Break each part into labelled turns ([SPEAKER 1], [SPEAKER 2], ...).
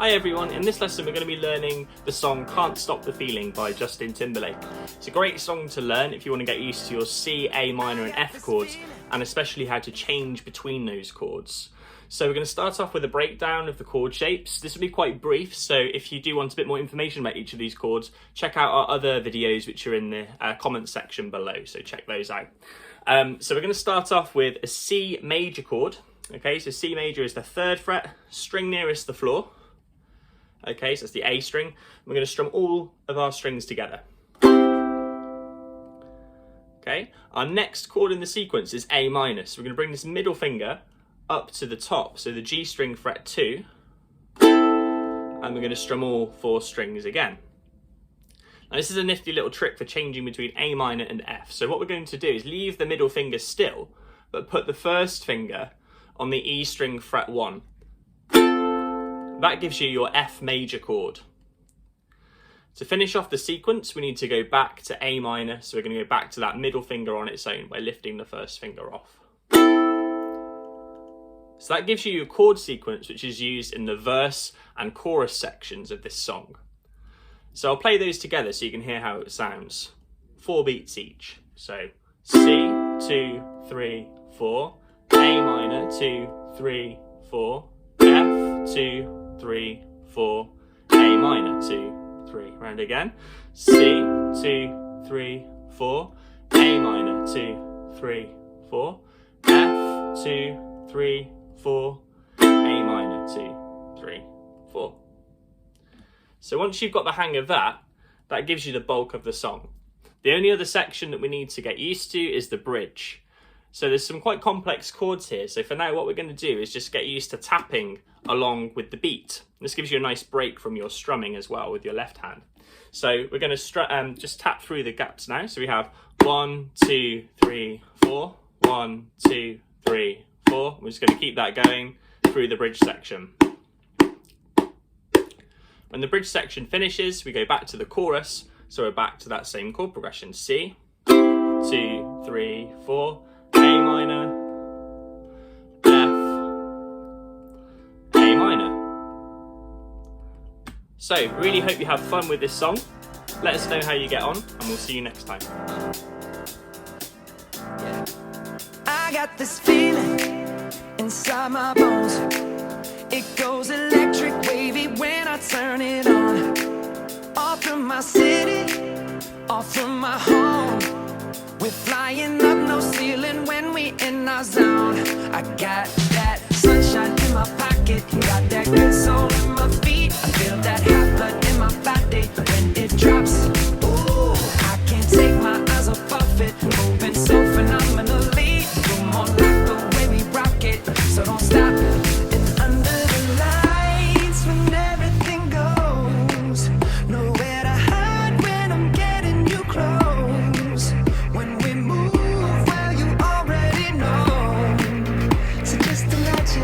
[SPEAKER 1] Hi everyone, in this lesson we're going to be learning the song Can't Stop the Feeling by Justin Timberlake. It's a great song to learn if you want to get used to your C, A minor and F chords, and especially how to change between those chords. So we're going to start off with a breakdown of the chord shapes. This will be quite brief, so if you do want a bit more information about each of these chords, check out our other videos which are in the comments section below, so check those out. So we're going to start off with a C major chord. Okay, so C major is the 3rd fret, string nearest the floor. Okay, so that's the A string. We're going to strum all of our strings together. Okay, our next chord in the sequence is A minor. So we're going to bring this middle finger up to the top, so the G string fret 2, and we're going to strum all 4 strings again. Now this is a nifty little trick for changing between A minor and F. So what we're going to do is leave the middle finger still, but put the first finger on the E string fret 1. That gives you your F major chord. To finish off the sequence, we need to go back to A minor, so we're going to go back to that middle finger on its own by lifting the first finger off. So that gives you your chord sequence, which is used in the verse and chorus sections of this song. So I'll play those together so you can hear how it sounds. 4 beats each. So C, 2, 3, 4, A minor, 2, 3, 4, F, 2, 3, 4, A minor, 2, 3. Round again. C, 2, 3, 4, A minor, 2, 3, 4, F, 2, 3, 4, A minor, 2, 3, 4. So once you've got the hang of that, that gives you the bulk of the song. The only other section that we need to get used to is the bridge. So there's some quite complex chords here. So for now, what we're going to do is just get used to tapping along with the beat. This gives you a nice break from your strumming as well with your left hand. So we're going to just tap through the gaps now. So we have 1, 2, 3, 4, 1, 2, 3, 4. We're just going to keep that going through the bridge section. When the bridge section finishes, we go back to the chorus. So we're back to that same chord progression. C, 2, 3, 4, A minor, F, A minor. So, really hope you have fun with this song. Let us know how you get on, and we'll see you next time.
[SPEAKER 2] I got this feeling inside my bones. It goes electric wavy when I turn it on. Off from my city, off from my home. We're flying up, no ceiling when we in our zone. I got that sunshine in my pocket, got that good soul in my feet. I feel that hot blood in my body when it drops. Ooh, I can't take my eyes off of it, moving so phenomenally. Come on, like the way we rock it, so don't stop. And under the lights, when everything goes, nowhere to hide when I'm getting you close. When we move, well, you already know. So just imagine.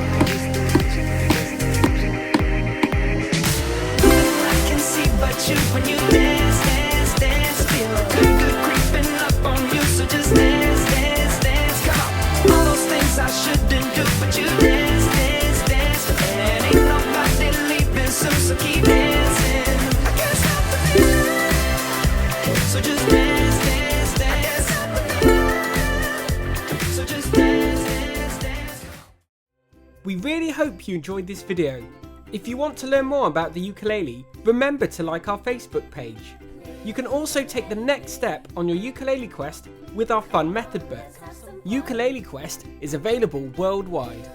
[SPEAKER 2] Nothing I can see but you when you dance, dance, dance. Feel good creeping up on you, so just dance, dance, dance. Come on, all those things I shouldn't do, but you dance, dance, dance. And ain't nobody leaving soon, so keep dancing. I can't stop the feeling, so just dance, dance, dance. So just dance, dance, dance.
[SPEAKER 3] We really hope you enjoyed this video. If you want to learn more about the ukulele, remember to like our Facebook page. You can also take the next step on your ukulele quest with our fun method book. Ukulele Quest is available worldwide.